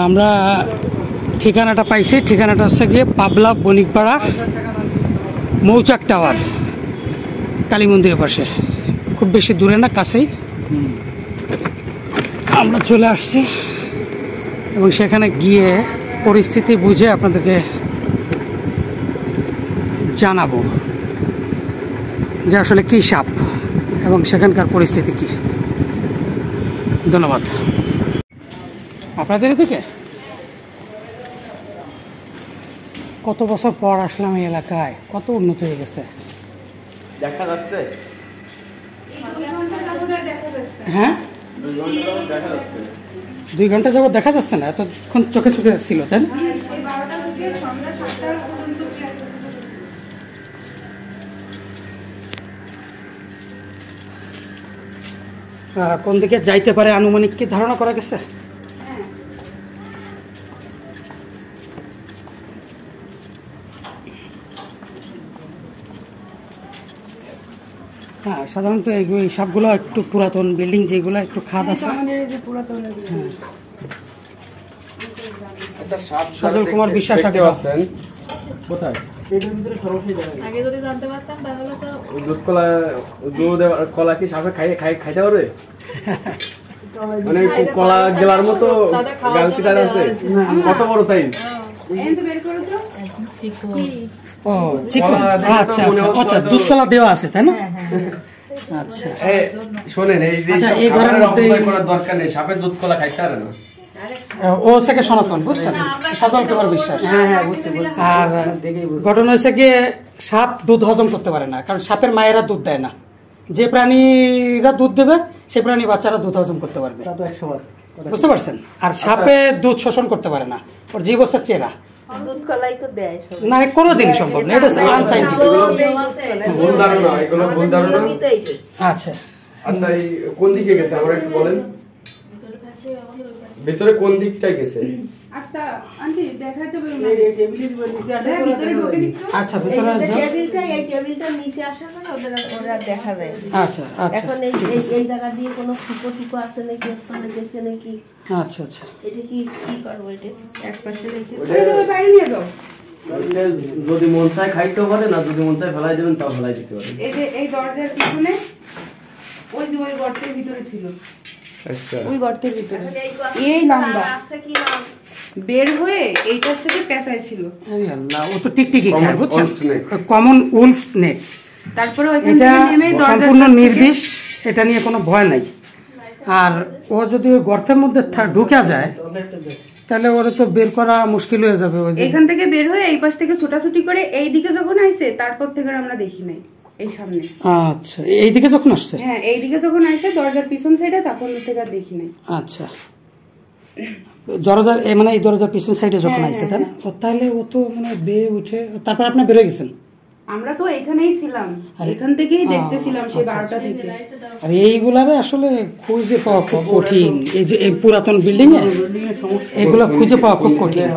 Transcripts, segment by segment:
আমরা ঠিকানাটা পাইছি। ঠিকানাটা হচ্ছে গিয়ে পাবলা বণিকপাড়া মৌচাক টাওয়ার, কালী মন্দিরের পাশে। খুব বেশি দূরে না, কাছেই। আমরা চলে আসছি এবং সেখানে গিয়ে পরিস্থিতি বুঝে আপনাদেরকে জানাবো যে আসলে কী সাপ এবং সেখানকার পরিস্থিতি কী। ধন্যবাদ। আপনাদের এদিকে কত বছর পর আসলাম এই এলাকায়, কত উন্নত হয়ে গেছে দেখা যাচ্ছে। হ্যাঁ, 2 ঘন্টা যাবত দেখা যাচ্ছে না, এতক্ষণ চোখে চোখে ছিল তাই না? কোন দিকে যাইতে পারে আনুমানিক কি ধারণা করা গেছে? হ্যাঁ, সাধারণত এই সবগুলো একটু পুরাতন বিল্ডিং, যেগুলো একটু খাদ আছে। সজল কুমার বিশ্বাস আছেন কোথায়? আগে যদি জানতে পারতাম তাহলে তো দুধ কলা কি সাপে খাইতে পারবে? মানে কলা গেলার মতো গালপিটার আছে, কত বড় সাইজ। ও চিকন, আচ্ছা আচ্ছা আচ্ছা, দুধ কলা দেওয়া আছে তাই না? আচ্ছা শোনেন, এই যে এই ঘরের মধ্যে করার দরকার নেই, সাপের দুধ কলা খাইতে পারে না। ও থেকে সনাতন, বুঝছেন? সজল কুমার বিশ্বাস। হ্যাঁ বুঝছি। আর ঘটনা হচ্ছে গিয়ে সাপ দুধ হজম করতে পারে না, কারণ সাপের মায়েরা দুধ দেয় না। যে প্রাণীরা দুধ দেবে সেই প্রাণী বাচ্চারা দুধ হজম করতে পারবে, বুঝতে পারছেন? আর সাপে দুধ শোষণ করতে পারে না, ওর জীব হচ্ছে চেরা। না, কোনোদিন সম্ভব না, এটা আনসাইন্টিফিক। ভুল ধারণা, এগুলো ভুল ধারণা। আচ্ছা আচ্ছা, এই কোন দিকে গেছে আমরা একটু বলেন, ভিতরে কোন দিকটাই গেছে? আচ্ছা আন্টি দেখাইতে বলুন। এই টেবিলের নিচে আছে, ভিতরে ঢোকে একটু। আচ্ছা, ভিতরে এই টেবিলটা নিচে আসা না, ওরা দেখা যায়। আচ্ছা আচ্ছা, এখন এই জায়গা দিয়ে কোনো ফুটো আছে নাকি, ওখানে দেখে নাকি? আচ্ছা আচ্ছা, এটা কি করব? এটা একপাশে রেখে ওই বাইরে নিয়ে যাও। যদি মন চায় খাইতেও পারে না, যদি মন চায় ফেলাই দেবেন তাও ফেলাই দিতে পারে। এই যে এই দরজার পিছনে ওই যে ওই গর্তের ভিতরে ছিল। আচ্ছা, ওই গর্তের ভিতরে এই লম্বা বের হয়ে এইটার সাথে পেঁচাই ছিল। আরে আল্লাহ, ও তো টিকটিকি খায়, বুঝছেন? Common Wolf snake. তারপরে ওইখান থেকে নেমে সম্পূর্ণ নির্বিষ, এটা নিয়ে কোনো ভয় নাই। আর ও যদি ওই গর্তের মধ্যে ঢুকে যায় তাহলে ওরা তো বের করা মুশকিল হয়ে যাবে। এখান থেকে বের হয়ে এই পাশ থেকে ছোটাছুটি করে এই দিকে যখন আইছে, তারপর থেকে আমরা দেখি নাই এই সামনে। আচ্ছা, এইদিকে যখন আসছে? হ্যাঁ, এইদিকে যখন আইছে দরজার পিছন সাইডে, তখন থেকে আর দেখি নাই। আচ্ছা, দরজার মানে এই দরজার পিছন সাইডে যখন আইছে তাই না? তাহলে ও তো মানে বেয়ে উঠে তারপর আপনি বেরোয় গেছেন? আমরা তো এখানেই ছিলাম, এখান থেকেই দেখতেছিলাম সেই 12টা থেকে। আর এইগুলারে আসলে খুঁজে পাওয়া খুব কঠিন। এই যে এই পুরাতন বিল্ডিং এ এগুলো খুঁজে পাওয়া খুব কঠিন।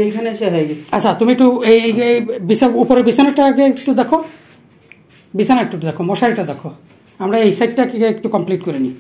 এইখানে এসে হয়ে গেছে। আচ্ছা, তুমি একটু এই উপরে বিছানাটা আগে একটু দেখো, বিছানা একটু দেখো, মশারিটা দেখো। আমরা এই সাইডটা একটু কমপ্লিট করে নিই।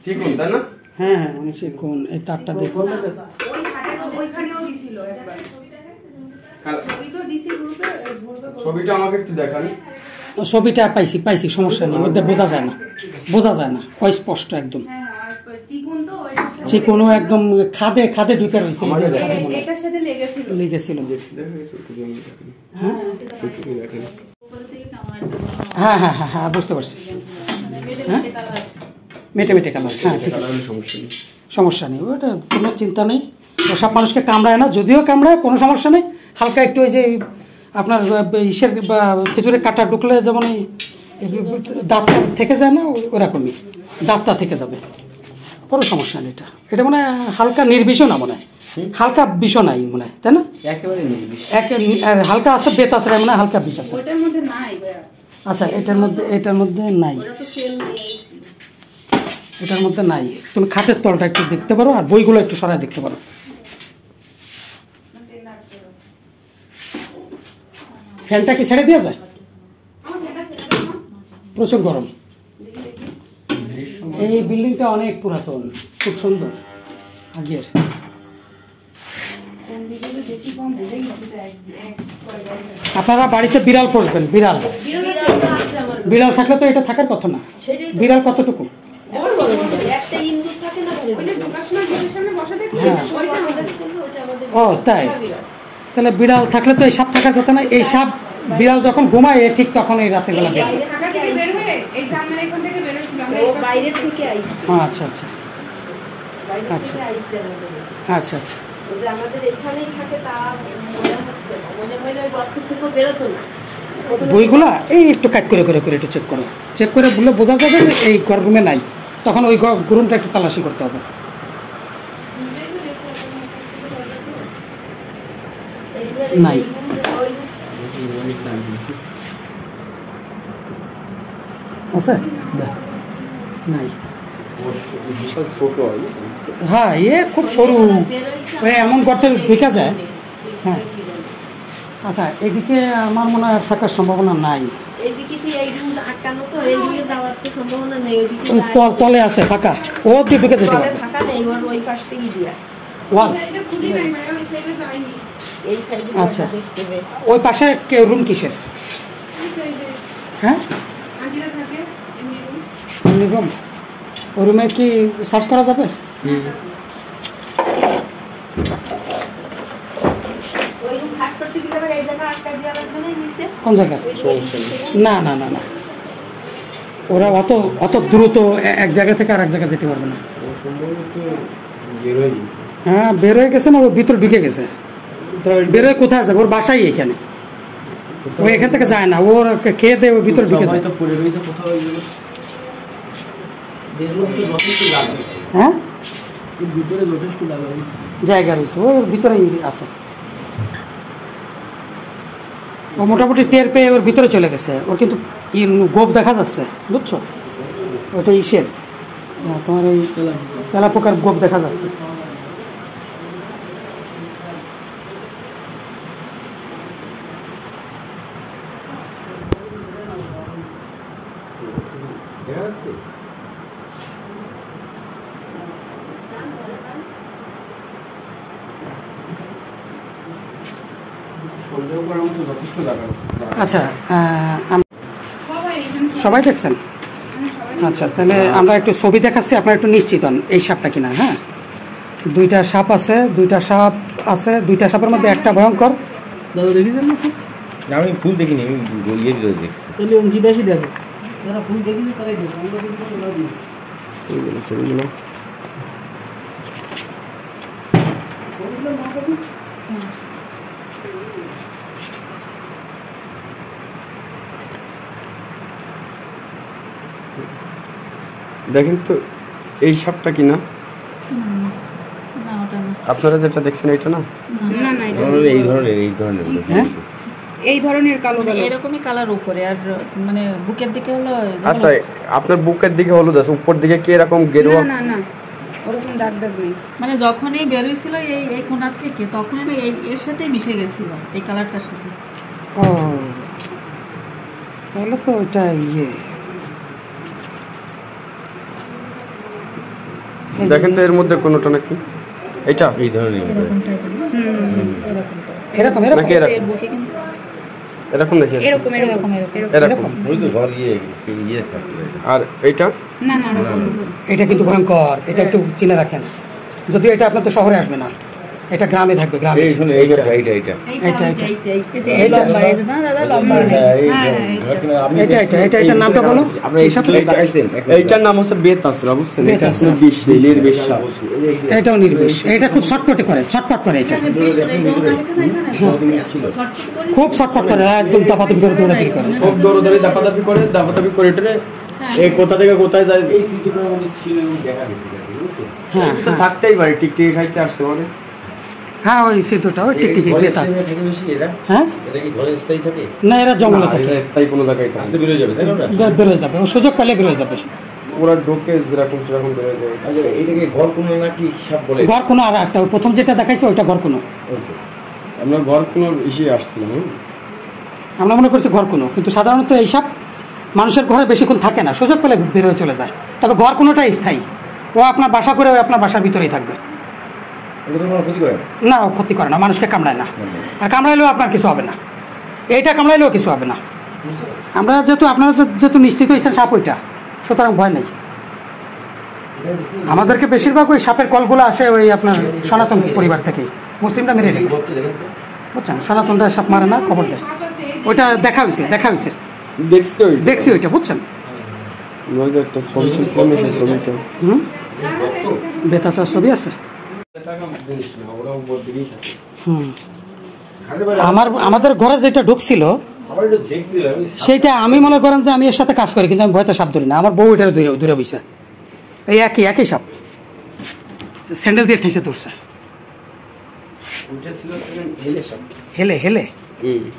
চিকন তাই না? হ্যাঁ হ্যাঁ, মানে চিকন। এই তারটা দেখো। ওই খাটের ওইখানেও দিছিল একবার। ছবি তো দিছি গ্রুপে, ছবিটা আমাকে একটু দেখান। ছবিটা পাইছি, সমস্যা নেই। ওদের বোঝা যায় না, অস্পষ্ট একদম। চিকন তো চিকন একদম খাদে ঢুকে রয়েছে। এটার সাথে লেগেছিল। হ্যাঁ হ্যাঁ হ্যাঁ হ্যাঁ, বুঝতে পারছি। হ্যাঁ, মেটে কালার। হ্যাঁ ঠিক আছে, সমস্যা নেই, ওটা কোনো চিন্তা নেই। ও সব মানুষকে কামড়ায় না, যদিও কামড়ায় কোনো সমস্যা নেই। হালকা একটু ওই যে আপনার ইসের বা খেজুরের কাঁটা ঢুকলে যেমন এই দাঁতটা থেকে যায় না, ওরকমই দাঁতটা থেকে যাবে, কোনো সমস্যা নেই। এটা মানে হালকা নির্বিষ না, মনে হয় হালকা বিষ নাই মনে হয়, তাই না? একেবারে নির্বিষ। আর হালকা আছে, বেত আছে, মানে হালকা বিষ আছে। ওটার মধ্যে নাই। আচ্ছা, এটার মধ্যে নাই, এটার মধ্যে নাই। তুমি খাটের তলটা একটু দেখতে পারো, আর বইগুলো একটু সরাই দেখতে পারো। ফ্যানটা কি ছেড়ে দেওয়া যায়? আমার ফ্যানটা ছেড়ে দাও না। প্রচুর গরম। দেখি দেখি। এই বিল্ডিংটা অনেক পুরাতন, খুব সুন্দর আগের। কোন দিকে যে বেশি কম বুঝে গেছি তো এক কয়বার। আপনারা বাড়িতে বিড়াল পোষবেন, বিড়াল বিড়াল থাকলে তো এটা থাকার কথা না। বিড়াল কতটুকু? একটা ইন্দুর থাকে না ওই যে প্রকাশ না গেটের সামনে বসা দেখি হ্যাঁ। ওইটা আমাদের ওটা আমাদের ও তাই? তাহলে বিড়াল থাকলে তো এই সাপ থাকার কথা না। এই সাপ বিড়াল যখন ঘুমায় এ ঠিক তখন এই রাতের বেলা বের হয়। ঢাকা থেকে বের হয়ে এই জানলা এখান থেকে বের হয়েছিল আমরা ও বাইরে থেকে আইছে আচ্ছা আচ্ছা বাইরে আচ্ছা। থেকে আইছে আমাদের আচ্ছা আচ্ছা। ওদের আমাদের এখানেই থাকে তা মনে হচ্ছে না। মনে হয় ওই গর্ত থেকে বেরোতো না। বইগুলা এই একটু কাট করে করে করে একটু চেক করো, চেক করে বললে বোঝা যাবে যে এই ঘর রুমে নাই, তখন ওই রুমটা একটু তালাশি করতে হবে। নাই। আছে? নাই। হ্যাঁ, এ খুব সরু, ওই এমন গর্তে ঢুকা যায়। হ্যাঁ আচ্ছা, এদিকে আমার মনে হয় আর থাকার সম্ভাবনা নাই। এইদিকে কি এই রুম আটকানো তো এইদিকে যাওয়ার তো সম্ভাবনা নেই। ওইদিকে ওই তলে আছে ফাঁকা, ও দিয়ে ঢুকে যেতে তলে পারবে। ফাঁকা নেই, ওর ওই পাশ থেকেই দিয়া ওয়াল এটা খুলি নাই মানে ওই সাইডে যাইনি এই সাইডে আচ্ছা। দেখতে হবে। ওই পাশে রুম কিসের? এই সাইডে হ্যাঁ আন্টিরা থাকে এমনি রুম এমনি রুম। ওই রুমে কি সার্চ করা যাবে? ওই রুম হাট করতে গেলে আবার এই জায়গা আটকা দেওয়া লাগবে না নিচে। কোন জায়গা? ওই রুম না না না না, ওরা অত অত দ্রুত এক জায়গা থেকে আর এক জায়গায় যেতে পারবে না। হ্যাঁ বের হয়ে গেছে না, ওর ভিতরে ঢুকে গেছে। বের হয়ে কোথায় যাবে? ওর বাসাই এখানে, ও এখান থেকে যায় না, ওর খেয়ে দিয়ে ওর ভিতরে ঢুকে যায়। হ্যাঁ ভিতরে যথেষ্ট লাগা হয়েছে। জায়গা রয়েছে, ওর ভিতরেই আছে। ও মোটামুটি টের পেয়ে ওর ভিতরে চলে গেছে। ওর কিন্তু গোপ দেখা যাচ্ছে, বুঝছো? ওটা ইসের তোমার ওই তেলাপোকার গোপ দেখা যাচ্ছে। সন্দেহ করার মতো যথেষ্ট জায়গা আছে। আচ্ছা সবাই এখানে সবাই দেখছেন? আচ্ছা তাহলে আমরা একটু ছবি দেখাচ্ছি, আপনারা একটু নিশ্চিত হন এই সাপটা কিনা। হ্যাঁ দুইটা সাপ আছে, দুইটা সাপের মধ্যে একটা ভয়ঙ্কর। দাদা দেখেছেন না? আমি ফুল দেখিনি, আমি গলিয়ে দিল দেখছি। তাহলে অঙ্কিতাসই দেখো, যারা ফুল দেখেছে তারাই দেখো, আমরা দেখি তো লাভ নেই। দেখেন তো এই সাপটা কি না? আপনারা যেটা দেখছেন এটা না? না না এটা এই ধরনের হ্যাঁ এই ধরনের কালো কালো এরকমই কালার উপরে, আর মানে বুকের দিকে হলো আচ্ছা আপনার বুকের দিকে হলুদ আছে, উপর দিকে কি এরকম গেরুয়া? না না ওরকম দাগ দাগ নেই। মানে যখনই বেরোইছিল এই কোণার থেকে, তখনই না এর সাথে মিশে গেছিল এই কালারটার সাথে। ও তাহলে তো ওইটা ইয়ে। দেখেন তো এর মধ্যে কোনটা নাকি এটা এই ধরনের এরকম নাকি এর এরকম বুকে কিন্তু এরকম দেখি এরকম এরকম এরকম। ওই তো ঘর ইয়ে থাকবে। আর এইটা না না না এটা কিন্তু ভয়ঙ্কর, এটা একটু চিনে রাখেন। যদিও এটা আপনার তো শহরে আসবে না, এটা গ্রামে থাকবে, গ্রামে। এই শুনে এইটা এইটা এটা এটা এই লম্বা, এই যে না দাদা লম্বা। এটার নামটা বলো। আপনি এই সাথে দেখাইছেন। এইটার নাম হচ্ছে বেতাসরা, বুঝছেন? এটা বেতাসরা। হচ্ছে বিষ, নির্বিষ সাপ। এটাও নির্বিষ, এটা খুব ছটপটে করে, ছটপট করে, এটা খুব ছটপট করে, একদম দাপাদাপি করে দৌড়াদৌড়ি করে। খুব দৌড়াদৌড়ি দাপাদাপি করে এটারে এই কোথা থেকে কোথায় যায় এই সিটিগুলোর মধ্যে ছিল দেখা গেছে, বুঝছেন? হ্যাঁ এটা থাকতেই পারে, টিকটিকি খাইতে আসতে পারে। হ্যাঁ ওই সেতুটা ওই টিকটিকি ঘরে বেতাস। স্থায়ী থাকে বেশি এরা? হ্যাঁ এটা কি ঘরে স্থায়ী থাকে? না, এরা জঙ্গলে না, থাকে, এরা স্থায়ী কোনো জায়গায় থাকে আস্তে বেরিয়ে যাবে, তাই না ওটা? বেরোয় যাবে, ও সুযোগ পেলে বেরোয় যাবে। ওরা ঢোকে যেরকম সেরকম বেরোয় যাবে। আচ্ছা এটাকে ঘর কোনো নাকি সাপ বলে? ঘর কোনো আর একটা, ওই প্রথম যেটা দেখাইছে ওইটা ঘর কোনো। ওই তো। আমরা ঘর কোনো এসে আসছিলাম। আমরা মনে করছি ঘর কোনো, কিন্তু সাধারণত এই সাপ মানুষের ঘরে বেশিক্ষণ থাকে না, সুযোগ পেলে বের হয়ে চলে যায়। তবে ঘর কোনোটাই স্থায়ী, ও আপনার বাসা করে ও আপনার বাসার ভিতরেই থাকবে। ওটা তো কোনো ক্ষতি করে না। না, ও ক্ষতি করে না, মানুষকে কামড়ায় না। আর কামড়াইলেও আপনার কিছু হবে না, এইটা কামড়াইলেও কিছু হবে না। আমরা যেহেতু আপনারা যেহেতু নিশ্চিত হয়েছেন সাপ ওইটা, সুতরাং ভয় নেই। আমাদেরকে বেশিরভাগ ওই সাপের কলগুলো আসে ওই আপনার সনাতন পরিবার থেকেই, মুসলিমরা মেরে দেয়, বুঝছেন? সনাতনরা সাপ মারে না, খবর দেয়। ওইটা দেখা হয়েছে দেখছি ওইটা, বুঝছেন? একটা ছবি তুলছিলাম, সেই ছবিটা বেতাচার ছবি আছে। আমাদের ঘরে যেটা ঢুকছিল সেইটা আমি মনে করেন যে আমি এর সাথে কাজ করি, কিন্তু আমি ভয়তে সাপ ধরি না। আমার বউ এটার দূরে বসে, এই একই সাপ স্যান্ডেল দিয়ে ঠেসে তুলছে। হেলে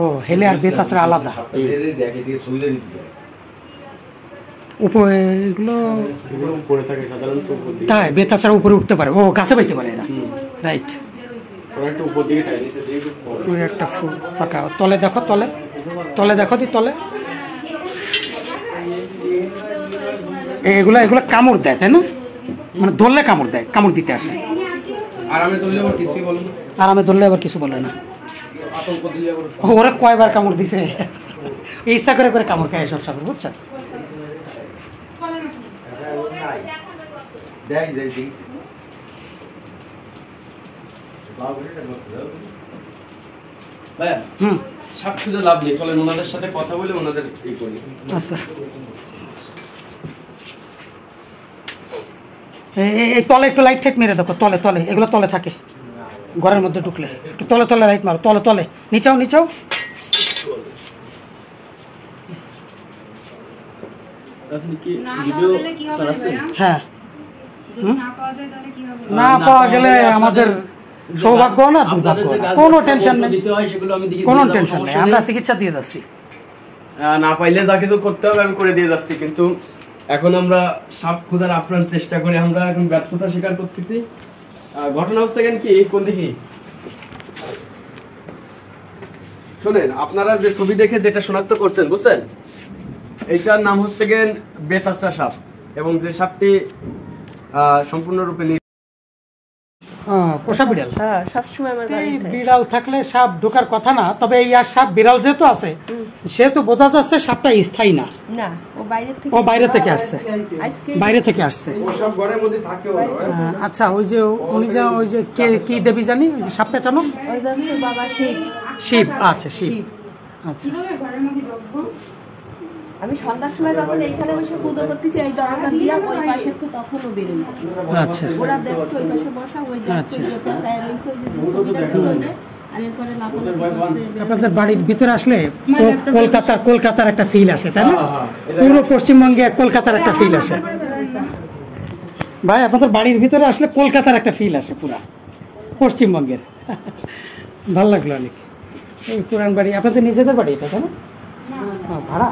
ও হেলে আর বেতাচরা আলাদা। এগুলো তাই বেতাচরা উপরে উঠতে পারে, ও গাছে পাইতে পারে এরা, রাইট। ওই একটা ফাঁকা, তলে দেখো, তলে দেখো, তলে এগুলা কামড় দেয়, তাই না? মানে ধরলে কামড় দেয়, কামড় দিতে আসে। আরামে ধরলে আবার কিছু বলে না। ওরা কয়বার কামড় দিছে, ইচ্ছা করে কামড় খায় সব সাপের, বুঝছেন? সাপ খুঁজে লাভ নেই, চলেন ওনাদের সাথে কথা বলে ওনাদের ই করি। আচ্ছা, এই তলে একটু লাইট ঠেক মেরে দেখো, তলে এগুলো তলে থাকে ঘরের মধ্যে ঢুকলে। একটু তলে লাইট মারো, তলে নিচাও। হ্যাঁ, না পাওয়া গেলে আমাদের সৌভাগ্য না দুর্ভাগ্য, কোনো টেনশন নেই, আমরা চিকিৎসা দিয়ে যাচ্ছি। না পাইলে যা কিছু করতে হবে আমি করে দিয়ে যাচ্ছি, কিন্তু এখন আমরা সাপ খোঁজার আপ্রাণ চেষ্টা করে আমরা এখন ব্যর্থতা স্বীকার করতেছি। ঘটনা হচ্ছে কি, কোন দিকে শোনেন, আপনারা যে ছবি দেখে যেটা শনাক্ত করছেন, বুঝছেন, এইটার নাম হচ্ছে গেন বেতাচরা সাপ, এবং যে সাপটি সম্পূর্ণরূপে পোষা বিড়াল। হ্যাঁ, সবসময় আমার বাড়িতে থাকে। বিড়াল থাকলে সাপ ঢোকার কথা না, তবে এই আর সাপ বিড়াল যেহেতু আছে সেহেতু বোঝা যাচ্ছে সাপটা স্থায়ী না। না, ও বাইরে থেকে আসছে, বাইরে থেকে আসছে। ও সব ঘরের মধ্যে থাকে। আচ্ছা, ওই যে উনি যে ওই যে কি দেবী জানি, ওই যে সাপ পেঁচানো ওই বাবা শিব, আচ্ছা শিব, আচ্ছা। আমি সন্ধ্যার সময় যখন এইখানে বসে পুজো করতেছি, এই দরজা দিয়া ওই পাশে তো তখনও বেরোইছি। আচ্ছা, ওরা দেখছে ওই পাশে বসা, ওই দেখছে যে পেছায় রইছে, ওই যে ছবিটা দিছে, আর এরপরে লাফালাফি। আপনাদের বাড়ির ভিতরে আসলে কলকাতার একটা ফিল আসে, তাই না? পুরো পশ্চিমবঙ্গে কলকাতার একটা ফিল আসে ভাই। আপনাদের বাড়ির ভিতরে আসলে কলকাতার একটা ফিল আসে, পুরা পশ্চিমবঙ্গের। ভালো লাগলো অনেক। এই পুরান বাড়ি আপনাদের নিজেদের বাড়ি এটা, তাই না? ভাড়া?